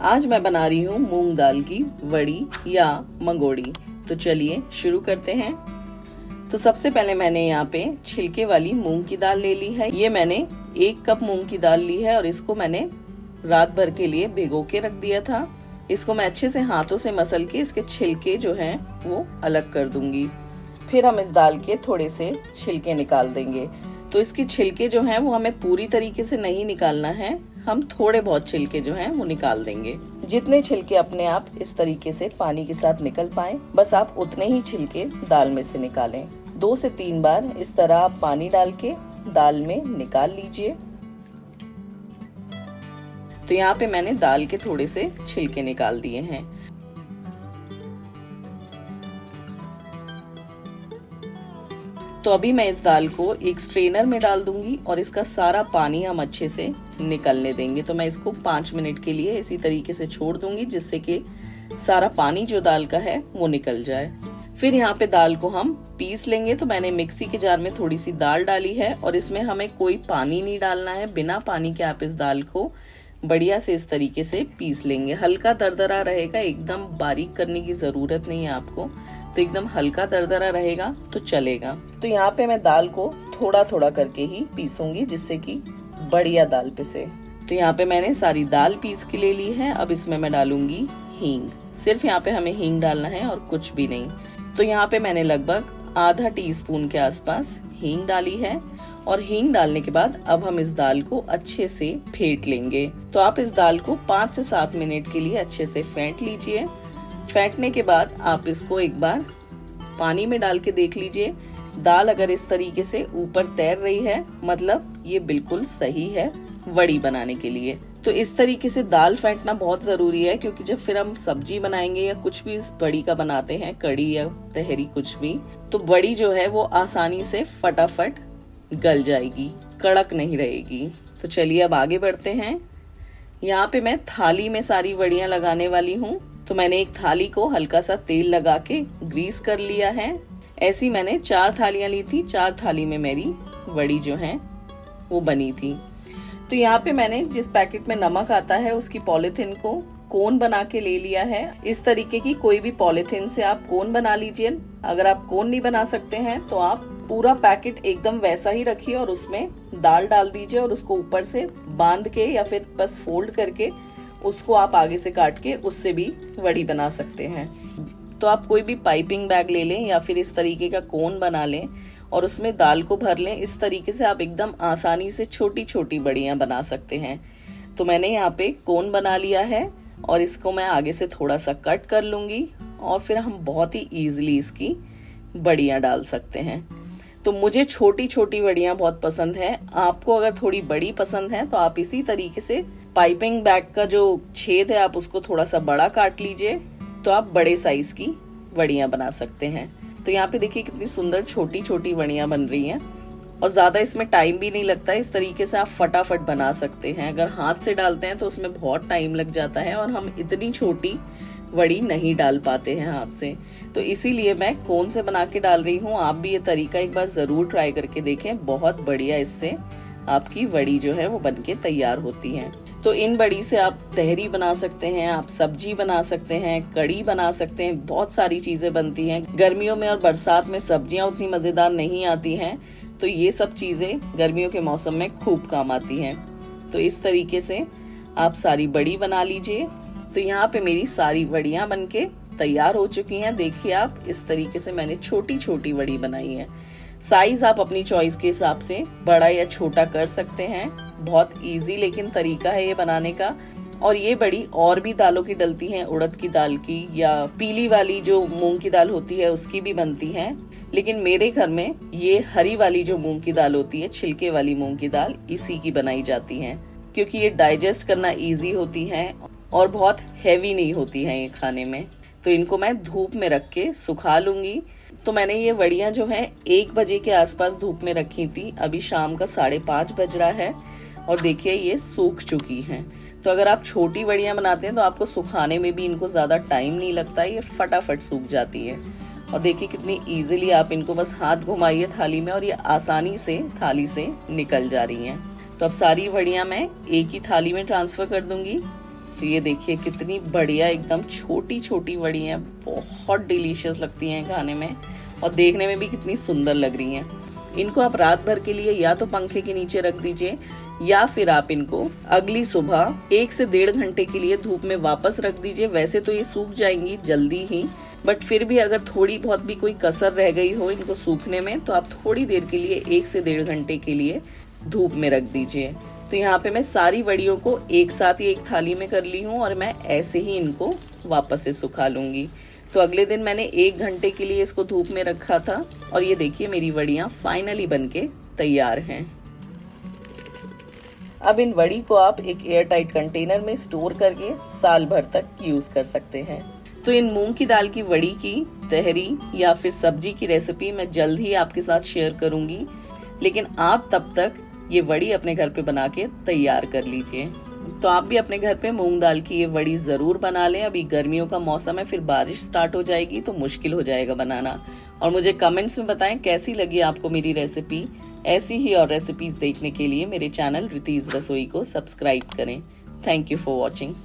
आज मैं बना रही हूँ मूंग दाल की वड़ी या मंगोड़ी। तो चलिए शुरू करते हैं। तो सबसे पहले मैंने यहाँ पे छिलके वाली मूंग की दाल ले ली है। ये मैंने 1 कप मूंग की दाल ली है और इसको मैंने रात भर के लिए भिगो के रख दिया था। इसको मैं अच्छे से हाथों से मसल के इसके छिलके जो हैं वो अलग कर दूंगी। फिर हम इस दाल के थोड़े से छिलके निकाल देंगे। तो इसके छिलके जो हैं वो हमें पूरी तरीके से नहीं निकालना है, हम थोड़े बहुत छिलके जो हैं वो निकाल देंगे। जितने छिलके अपने आप इस तरीके से पानी के साथ निकल पाए, बस आप उतने ही छिलके दाल में से निकालें। 2 से 3 बार इस तरह आप पानी डाल के दाल में निकाल लीजिए। तो यहाँ पे मैंने दाल के थोड़े से छिलके निकाल दिए हैं। तो अभी मैं इस दाल को एक स्ट्रेनर में डाल दूंगी और इसका सारा पानी हम अच्छे से निकलने देंगे। तो मैं इसको 5 मिनट के लिए इसी तरीके से छोड़ दूंगी, जिससे कि सारा पानी जो दाल का है वो निकल जाए। फिर यहाँ पे दाल को हम पीस लेंगे। तो मैंने मिक्सी के जार में थोड़ी सी दाल डाली है और इसमें हमें कोई पानी नहीं डालना है। बिना पानी के आप इस दाल को बढ़िया से इस तरीके से पीस लेंगे। हल्का दरदरा रहेगा, एकदम बारीक करने की जरूरत नहीं है आपको। तो एकदम हल्का दरदरा रहेगा तो चलेगा। तो यहाँ पे मैं दाल को थोड़ा थोड़ा करके ही पीसूंगी, जिससे कि बढ़िया दाल पिसे। तो यहाँ पे मैंने सारी दाल पीस के ले ली है। अब इसमें मैं डालूंगी हींग। सिर्फ यहाँ पे हमें हींग डालना है और कुछ भी नहीं। तो यहाँ पे मैंने लगभग आधा टीस्पून के आसपास हींग डाली है। और हींग डालने के बाद अब हम इस दाल को अच्छे से फेंट लेंगे। तो आप इस दाल को 5 से 7 मिनट के लिए अच्छे से फेंट लीजिए। फेंटने के बाद आप इसको एक बार पानी में डाल के देख लीजिए। दाल अगर इस तरीके से ऊपर तैर रही है, मतलब ये बिल्कुल सही है वड़ी बनाने के लिए। तो इस तरीके से दाल फेंटना बहुत जरूरी है, क्योंकि जब फिर हम सब्जी बनाएंगे या कुछ भी इस बड़ी का बनाते हैं, कड़ी या तहरी कुछ भी, तो बड़ी जो है वो आसानी से फटाफट गल जाएगी, कड़क नहीं रहेगी। तो चलिए अब आगे बढ़ते हैं। यहाँ पे मैं थाली में सारी वड़ियां लगाने वाली हूँ। तो मैंने एक थाली को हल्का सा तेल लगा के ग्रीस कर लिया है। ऐसी मैंने 4 थालियां ली थी। 4 थाली में मेरी वड़ी जो है वो बनी थी। तो यहाँ पे मैंने जिस पैकेट में नमक आता है उसकी पॉलिथीन को कोन बना के ले लिया है। इस तरीके की कोई भी पॉलिथीन से आप कोन बना लीजिए। अगर आप कोन नहीं बना सकते हैं तो आप पूरा पैकेट एकदम वैसा ही रखिए और उसमें दाल डाल दीजिए और उसको ऊपर से बांध के या फिर बस फोल्ड करके उसको आप आगे से काट के उससे भी वड़ी बना सकते हैं। तो आप कोई भी पाइपिंग बैग ले लें या फिर इस तरीके का कोन बना लें और उसमें दाल को भर लें। इस तरीके से आप एकदम आसानी से छोटी छोटी बड़ियां बना सकते हैं। तो मैंने यहाँ पे कोन बना लिया है और इसको मैं आगे से थोड़ा सा कट कर लूंगी और फिर हम बहुत ही ईजिली इसकी बड़ियां डाल सकते हैं। तो मुझे छोटी छोटी बड़ियां बहुत पसंद है। आपको अगर थोड़ी बड़ी पसंद है तो आप इसी तरीके से पाइपिंग बैग का जो छेद है आप उसको थोड़ा सा बड़ा काट लीजिए, तो आप बड़े साइज की वड़ियां बना सकते हैं। तो यहाँ पे देखिए कितनी सुंदर छोटी छोटी वड़ियां बन रही हैं और ज्यादा इसमें टाइम भी नहीं लगता है। इस तरीके से आप फटाफट बना सकते हैं। अगर हाथ से डालते हैं तो उसमें बहुत टाइम लग जाता है और हम इतनी छोटी वड़ी नहीं डाल पाते हैं हाथ से। तो इसीलिए मैं कोन से बना के डाल रही हूँ। आप भी ये तरीका एक बार जरूर ट्राई करके देखें, बहुत बढ़िया इससे आपकी वड़ी जो है वो बनके तैयार होती है। तो इन बड़ी से आप तहरी बना सकते हैं, आप सब्जी बना सकते हैं, कड़ी बना सकते हैं, बहुत सारी चीजें बनती हैं। गर्मियों में और बरसात में सब्जियां उतनी मजेदार नहीं आती हैं, तो ये सब चीजें गर्मियों के मौसम में खूब काम आती हैं। तो इस तरीके से आप सारी बड़ी बना लीजिए। तो यहाँ पे मेरी सारी वड़ियां बनके तैयार हो चुकी हैं। देखिए आप इस तरीके से मैंने छोटी छोटी वड़ी बनाई है। साइज आप अपनी चॉइस के हिसाब से बड़ा या छोटा कर सकते हैं। बहुत इजी लेकिन तरीका है ये बनाने का। और ये बड़ी और भी दालों की डलती हैं, उड़द की दाल की या पीली वाली जो मूंग की दाल होती है उसकी भी बनती हैं। लेकिन मेरे घर में ये हरी वाली जो मूंग की दाल होती है, छिलके वाली मूंग की दाल, इसी की बनाई जाती है, क्योंकि ये डाइजेस्ट करना इजी होती है और बहुत हैवी नहीं होती हैं ये खाने में। तो इनको मैं धूप में रख के सुखा लूंगी। तो मैंने ये वड़ियां जो है 1 बजे के आसपास धूप में रखी थी। अभी शाम का 5:30 बज रहा है और देखिए ये सूख चुकी हैं। तो अगर आप छोटी वड़ियां बनाते हैं तो आपको सुखाने में भी इनको ज्यादा टाइम नहीं लगता, ये फटाफट सूख जाती है। और देखिए कितनी इजीली आप इनको बस हाथ घुमाइए थाली में और ये आसानी से थाली से निकल जा रही हैं। तो अब सारी वड़ियां मैं एक ही थाली में ट्रांसफर कर दूंगी। तो ये देखिए कितनी बढ़िया एकदम छोटी छोटी वड़ी हैं, बहुत डिलीशियस लगती हैं खाने में और देखने में भी कितनी सुंदर लग रही हैं। इनको आप रात भर के लिए या तो पंखे के नीचे रख दीजिए या फिर आप इनको अगली सुबह 1 से 1.5 घंटे के लिए धूप में वापस रख दीजिए। वैसे तो ये सूख जाएंगी जल्दी ही, बट फिर भी अगर थोड़ी बहुत भी कोई कसर रह गई हो इनको सूखने में तो आप थोड़ी देर के लिए 1 से 1.5 घंटे के लिए धूप में रख दीजिए। तो यहाँ पे मैं सारी वड़ियों को एक साथ ही एक थाली में कर ली हूँ और मैं ऐसे ही इनको वापस से सुखा लूंगी। तो अगले दिन मैंने 1 घंटे के लिए इसको धूप में रखा था और ये देखिए मेरी वड़ियाँ फाइनली बनके तैयार हैं। अब इन वड़ी को आप एक एयर टाइट कंटेनर में स्टोर करके साल भर तक यूज कर सकते हैं। तो इन मूंग की दाल की वड़ी की तहरी या फिर सब्जी की रेसिपी मैं जल्द ही आपके साथ शेयर करूंगी, लेकिन आप तब तक ये वड़ी अपने घर पे बना के तैयार कर लीजिए। तो आप भी अपने घर पे मूंग दाल की ये वड़ी जरूर बना लें। अभी गर्मियों का मौसम है, फिर बारिश स्टार्ट हो जाएगी तो मुश्किल हो जाएगा बनाना। और मुझे कमेंट्स में बताएं कैसी लगी आपको मेरी रेसिपी। ऐसी ही और रेसिपीज देखने के लिए मेरे चैनल रितीज रसोई को सब्सक्राइब करें। Thank you for watching.